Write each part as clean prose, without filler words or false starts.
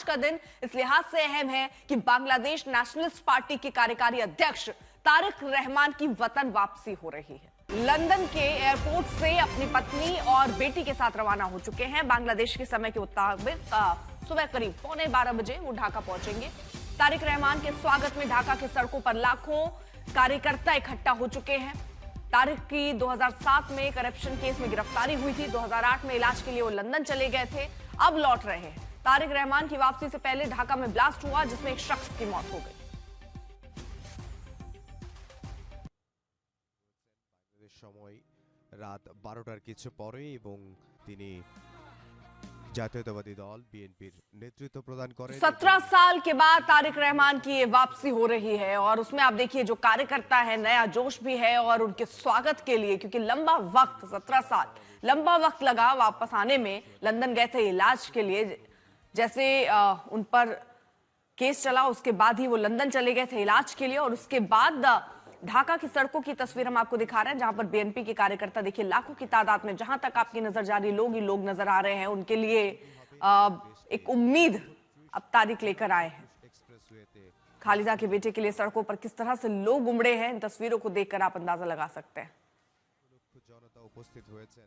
का दिन इस लिहाज से अहम है कि बांग्लादेश नेशनलिस्ट पार्टी के कार्यकारी अध्यक्ष तारिक रहमान की वतन वापसी हो रही है। लंदन के एयरपोर्ट से अपनी पत्नी और बेटी के साथ रवाना हो चुके हैं। बांग्लादेश के समय के मुताबिक सुबह करीब 11:15 बजे वो ढाका पहुंचेंगे। तारिक रहमान के स्वागत में ढाका की सड़कों पर लाखों कार्यकर्ता इकट्ठा हो चुके हैं। तारिक की 2007 में करप्शन केस में गिरफ्तारी हुई थी। 2008 में इलाज के लिए वो लंदन चले गए थे, अब लौट रहे हैं। तारिक रहमान की वापसी से पहले ढाका में ब्लास्ट हुआ जिसमें एक शख्स की मौत हो गई। সময় রাত 12টার কিছু পরে এবং তিনি জাতীয়তাবাদী দল বিএনপির নেতৃত্ব प्रदान करें। 17 साल के बाद तारिक रहमान की ये वापसी हो रही है और उसमें आप देखिए जो कार्यकर्ता है, नया जोश भी है और उनके स्वागत के लिए, क्योंकि लंबा वक्त 17 साल लंबा वक्त लगा वापस आने में। लंदन गए थे इलाज के लिए, जैसे उन पर केस चला उसके बाद ही वो लंदन चले गए थे इलाज के लिए और उसके बाद ढाका की सड़कों की तस्वीर हम आपको दिखा रहे हैं जहां पर बीएनपी के कार्यकर्ता देखिए लाखों की तादाद में, जहां तक आपकी नजर जा रही लोग नजर आ रहे हैं। उनके लिए एक उम्मीद अब तारिक लेकर आए हैं। खालिदा के बेटे के लिए सड़कों पर किस तरह से लोग उमड़े हैं, इन तस्वीरों को देखकर आप अंदाजा लगा सकते हैं। जनता उपस्थित হয়েছেন।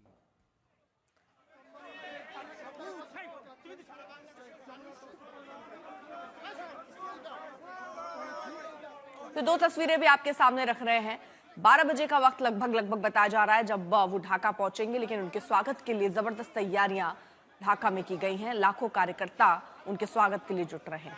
तो दो तस्वीरें भी आपके सामने रख रहे हैं। 12 बजे का वक्त लगभग बताया जा रहा है जब वो ढाका पहुंचेंगे, लेकिन उनके स्वागत के लिए जबरदस्त तैयारियां ढाका में की गई हैं। लाखों कार्यकर्ता उनके स्वागत के लिए जुट रहे हैं।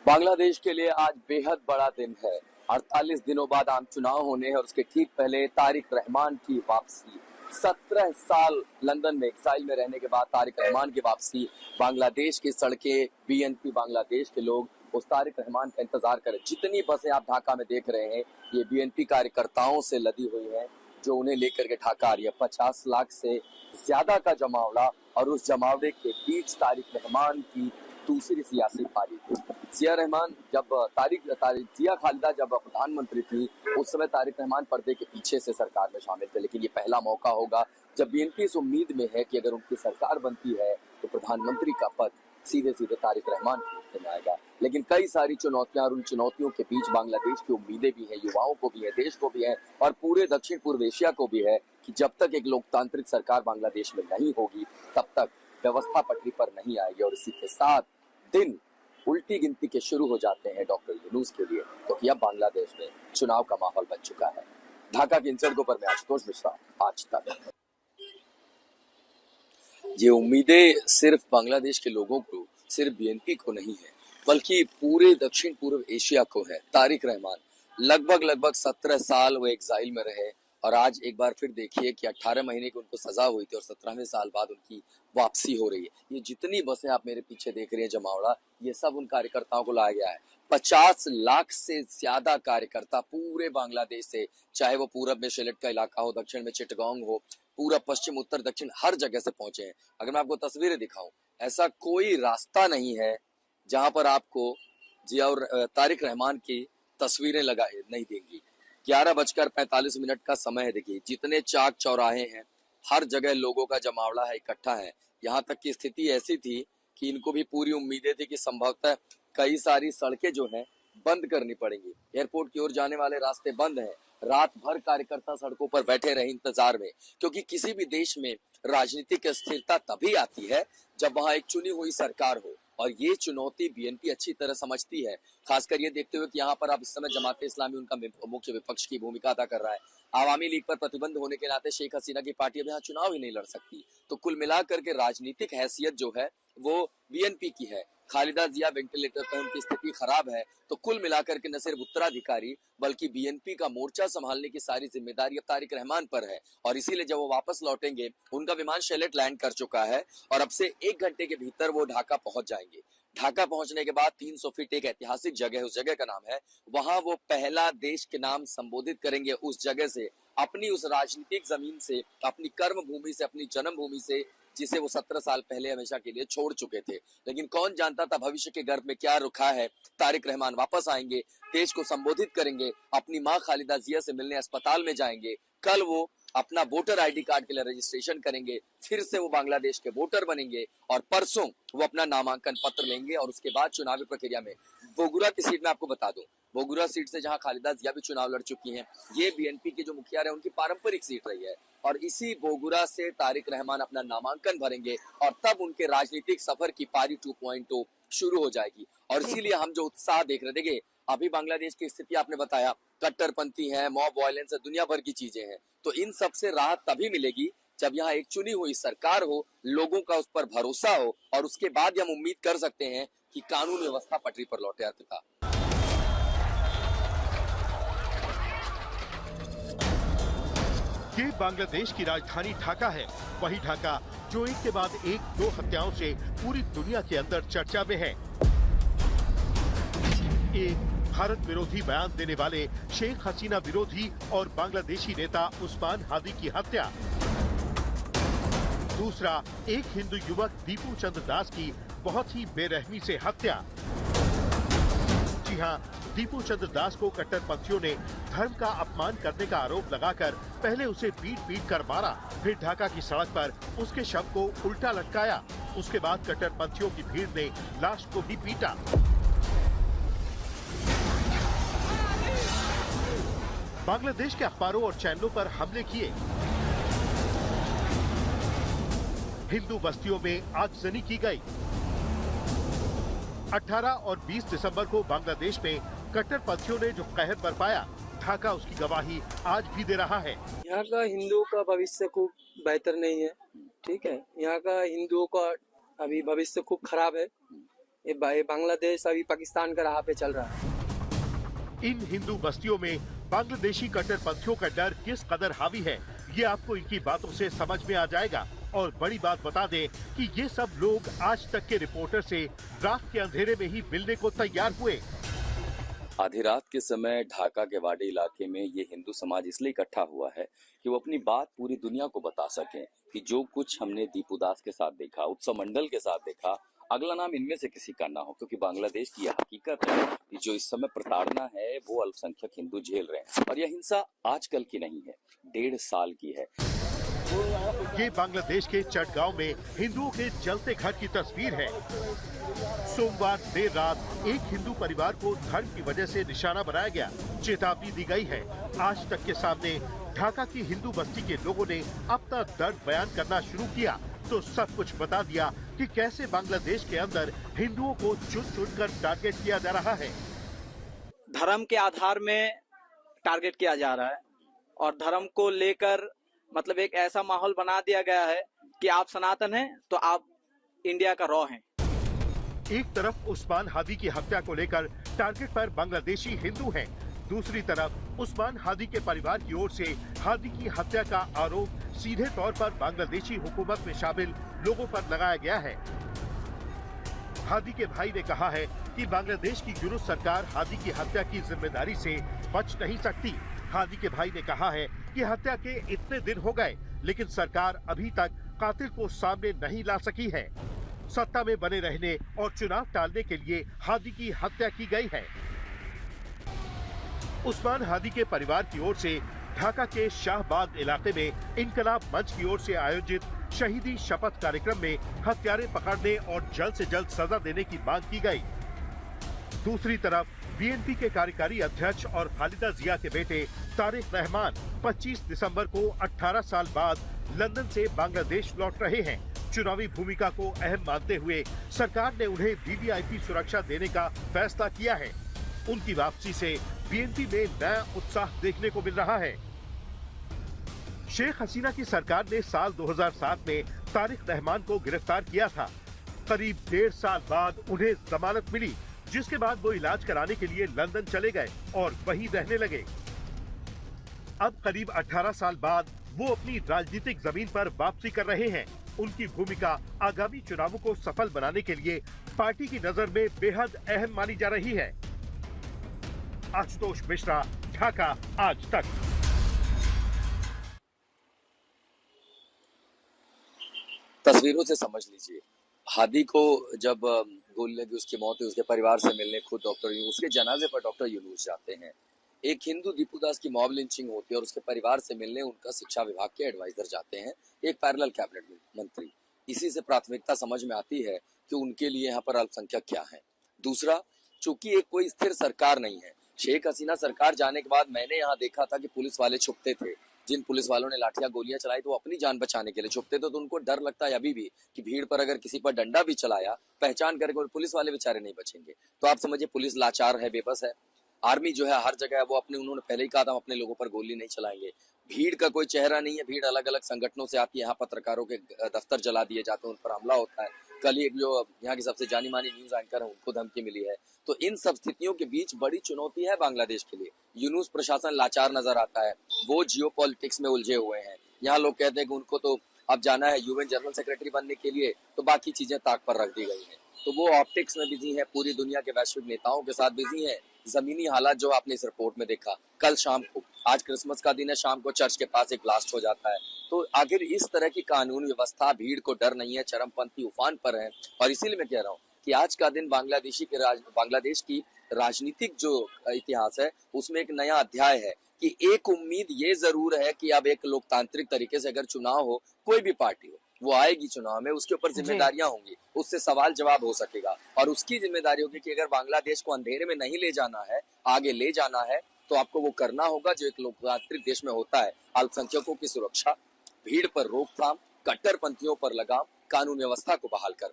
बांग्लादेश के लिए आज बेहद बड़ा दिन है। 48 दिनों बाद आम चुनाव होने हैं और उसके ठीक पहले तारिक रहमान की वापसी। 17 साल लंदन में एक्साइल में रहने के बाद तारिक रहमान की वापसी। बांग्लादेश की सड़कें, बीएनपी बांग्लादेश के लोग उस तारिक रहमान का इंतजार करें। जितनी बसें आप ढाका में देख रहे हैं ये बीएनपी कार्यकर्ताओं से लदी हुई हैं जो उन्हें लेकर के ढाका आ रही है। 50 लाख से ज्यादा का जमावड़ा और उस जमावड़े के बीच तारिक रहमान की दूसरी सियासी पारी थी। जिया खालिदा जब प्रधानमंत्री थी उस समय तारिक रहमान पर्दे के पीछे से सरकार में शामिल थे, लेकिन ये पहला मौका होगा जब बीएनपी इस उम्मीद में है कि अगर उनकी सरकार बनती है तो प्रधानमंत्री का पद सीधे तारिक रहमान के हाथ में आएगा। लेकिन कई सारी चुनौतियां और उन चुनौतियों के बीच बांग्लादेश की उम्मीदें भी हैं, युवाओं को भी है, देश को भी है और पूरे दक्षिण पूर्व एशिया को भी है कि जब तक एक लोकतांत्रिक सरकार बांग्लादेश में नहीं होगी तब तक व्यवस्था पटरी पर नहीं आएगी। और इसी के साथ दिन उल्टी गिनती के शुरू हो जाते हैं डॉक्टर यूनुस के लिए, क्योंकि अब बांग्लादेश में चुनाव का माहौल बन चुका है। ढाका की इन सड़कों पर मैं आशुतोष मिश्रा, आज तक। ये उम्मीदें सिर्फ बांग्लादेश के लोगों को, सिर्फ बीएनपी को नहीं है, बल्कि पूरे दक्षिण पूर्व एशिया को है। तारिक रहमान लगभग 17 साल वो एक्साइल में रहे और आज एक बार फिर देखिए कि 18 महीने की उनको सजा हुई थी और 17वें साल बाद उनकी वापसी हो रही है। ये जितनी बसें आप मेरे पीछे देख रहे हैं जमावड़ा, ये सब उन कार्यकर्ताओं को लाया गया है। 50 लाख से ज्यादा कार्यकर्ता पूरे बांग्लादेश से, चाहे वो पूरब में शेलेट का इलाका हो, दक्षिण में चिटगांग हो, पूरा पश्चिम उत्तर दक्षिण हर जगह से पहुंचे हैं। अगर मैं आपको तस्वीरें दिखाऊं, ऐसा कोई रास्ता नहीं है जहां पर आपको जिया और तारिक रहमान की तस्वीरें लगाए नहीं देंगी। 11:45 का समय है। देखिए जितने चाक चौराहे हैं हर जगह लोगों का जमावड़ा है, इकट्ठा है। यहाँ तक की स्थिति ऐसी थी कि इनको भी पूरी उम्मीदें थी कि संभवतः कई सारी सड़कें जो हैं बंद करनी पड़ेंगी। एयरपोर्ट की ओर जाने वाले रास्ते बंद हैं। रात भर कार्यकर्ता सड़कों पर बैठे रहे इंतजार में, क्योंकि किसी भी देश में राजनीतिक स्थिरता तभी आती है जब वहां एक चुनी हुई सरकार हो और ये चुनौती बीएनपी अच्छी तरह समझती है। खासकर ये देखते हुए कि यहाँ पर अब इस समय जमात इस्लामी उनका मुख्य विपक्ष की भूमिका अदा कर रहा है। आवामी लीग पर प्रतिबंध होने के नाते शेख हसीना की पार्टी अब यहाँ चुनाव ही नहीं लड़ सकती। तो कुल मिलाकर के राजनीतिक हैसियत जो है वो बीएनपी की है। खालिदा जिया वेंटिलेटर पर उनकी स्थिति खराब है, तो कुल मिलाकर के न सिर्फ उत्तराधिकारी बल्कि बीएनपी का मोर्चा संभालने की सारी जिम्मेदारी अब तारिक रहमान पर है। और इसीलिए जब वो वापस लौटेंगे, उनका विमान शेलेट लैंड कर चुका है और अब से 1 घंटे के भीतर वो ढाका पहुंच जाएंगे। ढाका पहुंचने के बाद 300 फीट एक ऐतिहासिक जगह है, उस जगह का नाम है, वहां वो पहला देश के नाम संबोधित करेंगे। उस जगह से, अपनी उस राजनीतिक जमीन से, अपनी कर्म भूमि से, अपनी जन्म भूमि से, जिसे वो 17 साल पहले हमेशा के लिए छोड़ चुके थे। लेकिन कौन जानता था भविष्य के गर्भ में क्या रुखा है। तारिक रहमान वापस आएंगे, देश को संबोधित करेंगे, अपनी माँ खालिदा जिया से मिलने अस्पताल में जाएंगे। कल वो अपना वोटर आईडी कार्ड के लिए रजिस्ट्रेशन करेंगे, फिर से वो बांग्लादेश के वोटर बनेंगे और परसों वो अपना नामांकन पत्र लेंगे और उसके बाद चुनावी प्रक्रिया में बोगुरा की सीट में आपको बता दूं, बोगुरा सीट से जहां खालिदा जिया भी चुनाव लड़ चुकी हैं, ये बीएनपी के जो मुखिया रहे उनकी पारंपरिक सीट रही है और इसी बोगुरा से तारिक रहमान अपना नामांकन भरेंगे और तब उनके राजनीतिक सफर की पारी 2.0 शुरू हो जाएगी। और इसीलिए हम जो उत्साह देख रहे, देखिए अभी बांग्लादेश की स्थिति आपने बताया, कट्टरपंथी है, मॉब वायलेंस है, दुनिया भर की चीजें हैं, तो इन सब से राहत तभी मिलेगी जब यहाँ एक चुनी हुई सरकार हो, लोगों का उस पर भरोसा हो और उसके बाद हम उम्मीद कर सकते हैं कि कानून व्यवस्था पटरी पर लौटे। अर्पिता, ये बांग्लादेश की राजधानी ढाका है, वही ढाका जो एक के बाद एक 2 हत्याओं से पूरी दुनिया के अंदर चर्चा में है। एक भारत विरोधी बयान देने वाले शेख हसीना विरोधी और बांग्लादेशी नेता उस्मान हादी की हत्या। दूसरा, एक हिंदू युवक दीपू चंद्र दास की बहुत ही बेरहमी से हत्या। जी हां, दीपू चंद्र दास को कट्टरपंथियों ने धर्म का अपमान करने का आरोप लगाकर पहले उसे पीट कर मारा, फिर ढाका की सड़क पर उसके शव को उल्टा लटकाया। उसके बाद कट्टरपंथियों की भीड़ ने लाश को भी पीटा। बांग्लादेश के अखबारों और चैनलों पर हमले किए, हिंदू बस्तियों में आगजनी की गई। 18 और 20 दिसंबर को बांग्लादेश में कट्टरपंथियों ने जो कहर बरपाया, ढाका उसकी गवाही आज भी दे रहा है। यहाँ का हिंदुओं का भविष्य खूब बेहतर नहीं है, ठीक है। यहाँ का हिंदुओं का अभी भविष्य खूब खराब है। ये बांग्लादेश अभी पाकिस्तान का राह पे चल रहा है। इन हिंदू बस्तियों में बांग्लादेशी कट्टरपंथियों का डर किस कदर हावी है, ये आपको इनकी बातों से समझ में आ जाएगा। और बड़ी बात बता दें कि ये सब लोग आज तक के रिपोर्टर से रात के अंधेरे में ही मिलने को तैयार हुए। आधी रात के समय ढाका के वाडी इलाके में ये हिंदू समाज इसलिए इकट्ठा हुआ है कि वो अपनी बात पूरी दुनिया को बता सकें कि जो कुछ हमने दीपू दास के साथ देखा, उत्सव मंडल के साथ देखा, अगला नाम इनमें से किसी का ना हो, क्योंकि बांग्लादेश की यह हकीकत है कि जो इस समय प्रताड़ना है वो अल्पसंख्यक हिंदू झेल रहे हैं और यह हिंसा आजकल की नहीं है, 1.5 साल की है। ये बांग्लादेश के चटगांव में हिंदुओं के जलते घर की तस्वीर है। सोमवार देर रात एक हिंदू परिवार को धर्म की वजह से निशाना बनाया गया, चेतावनी दी गई है। आज तक के सामने ढाका की हिंदू बस्ती के लोगों ने अपना दर्द बयान करना शुरू किया तो सब कुछ बता दिया कि कैसे बांग्लादेश के अंदर हिंदुओं को चुन कर टारगेट किया जा रहा है। धर्म के आधार में टारगेट किया जा रहा है और धर्म को लेकर मतलब एक ऐसा माहौल बना दिया गया है कि आप सनातन हैं तो आप इंडिया का रॉ हैं। एक तरफ उस्मान हादी की हत्या को लेकर टारगेट पर बांग्लादेशी हिंदू हैं, दूसरी तरफ उस्मान हादी के परिवार की ओर से हादी की हत्या का आरोप सीधे तौर पर बांग्लादेशी हुकूमत में शामिल लोगों पर लगाया गया है। हादी के भाई ने कहा है कि बांग्लादेश की यूनुस सरकार हादी की हत्या की जिम्मेदारी से बच नहीं सकती। हादी के भाई ने कहा है कि हत्या के इतने दिन हो गए लेकिन सरकार अभी तक कातिल को सामने नहीं ला सकी है। सत्ता में बने रहने और चुनाव टालने के लिए हादी की हत्या की गई है। उस्मान हादी के परिवार की ओर से ढाका के शाहबाग इलाके में इनकलाब मंच की ओर से आयोजित शहीदी शपथ कार्यक्रम में हत्यारे पकड़ने और जल्द से जल्द सजा देने की मांग की गई। दूसरी तरफ बीएनपी के कार्यकारी अध्यक्ष और खालिदा जिया के बेटे तारिक रहमान 25 दिसंबर को 18 साल बाद लंदन से बांग्लादेश लौट रहे हैं। चुनावी भूमिका को अहम मानते हुए सरकार ने उन्हें वीवीआईपी सुरक्षा देने का फैसला किया है। उनकी वापसी से बीएनपी में नया उत्साह देखने को मिल रहा है। शेख हसीना की सरकार ने साल 2007 में तारिक रहमान को गिरफ्तार किया था। करीब 1.5 साल बाद उन्हें जमानत मिली, जिसके बाद वो इलाज कराने के लिए लंदन चले गए और वहीं रहने लगे। अब करीब 18 साल बाद वो अपनी राजनीतिक जमीन पर वापसी कर रहे हैं। उनकी भूमिका आगामी चुनावों को सफल बनाने के लिए पार्टी की नजर में बेहद अहम मानी जा रही है। आशुतोष मिश्रा, ढाका, आज तक। तस्वीरों से समझ लीजिए, हादी को जब गोली लगी, उसकी मौत हुई, उसके परिवार से मिलने खुद उसके जनाजे पर डॉक्टर यूनुस जाते हैं। एक हिंदू दीपूदास की मॉब लिंचिंग होती है और उसके परिवार से मिलने उनका शिक्षा विभाग के एडवाइजर जाते हैं, एक पैरेलल कैबिनेट मंत्री। इसी से प्राथमिकता समझ में आती है कि उनके लिए यहाँ पर अल्पसंख्यक क्या है। दूसरा, चूंकि एक कोई स्थिर सरकार नहीं है, शेख हसीना सरकार जाने के बाद मैंने यहाँ देखा था कि पुलिस वाले छुपते थे। जिन पुलिस वालों ने लाठियां गोलियां चलाई तो वो अपनी जान बचाने के लिए छुपते थे, तो उनको डर लगता है अभी भी कि भीड़ पर अगर किसी पर डंडा भी चलाया, पहचान करके और पुलिस वाले बेचारे नहीं बचेंगे। तो आप समझिए पुलिस लाचार है, बेबस है। आर्मी जो है हर जगह वो उन्होंने पहले ही कहा था हम अपने लोगों पर गोली नहीं चलाएंगे। भीड़ का कोई चेहरा नहीं है, भीड़ अलग अलग संगठनों से आती है, यहाँ पत्रकारों के दफ्तर जला दिए जाते हैं, उन पर हमला होता है। कल ही एक जो यहाँ की सबसे जानी मानी न्यूज एंकर है उनको धमकी मिली है। तो इन सब स्थितियों के बीच बड़ी चुनौती है बांग्लादेश के लिए। यूनुस प्रशासन लाचार नजर आता है, वो जियो पॉलिटिक्स में उलझे हुए हैं। यहाँ लोग कहते हैं कि उनको तो अब जाना है यूएन जनरल सेक्रेटरी बनने के लिए, तो बाकी चीजें ताक पर रख दी गई हैं। तो वो ऑप्टिक्स में बिजी है, पूरी दुनिया के वैश्विक नेताओं के साथ बिजी है। जमीनी हालात जो आपने इस रिपोर्ट में देखा, कल शाम को, आज क्रिसमस का दिन है, शाम को चर्च के पास एक ब्लास्ट हो जाता है। तो आखिर इस तरह की कानून व्यवस्था, भीड़ को डर नहीं है, चरमपंथी उफान पर है। और इसीलिए मैं कह रहा हूँ कि आज का दिन बांग्लादेश की राजनीतिक जो इतिहास है उसमें एक नया अध्याय है कि एक उम्मीद ये जरूर है कि अब एक लोकतांत्रिक तरीके से अगर चुनाव हो, कोई भी पार्टी हो, वो आएगी चुनाव में, उसके ऊपर जिम्मेदारियां होंगी, उससे सवाल जवाब हो सकेगा। और उसकी जिम्मेदारी होगी कि अगर बांग्लादेश को अंधेरे में नहीं ले जाना है, आगे ले जाना है, तो आपको वो करना होगा जो एक लोकतांत्रिक देश में होता है। अल्पसंख्यकों की सुरक्षा, भीड़ पर रोकथाम, कट्टरपंथियों पर लगाम, कानून व्यवस्था को बहाल करना।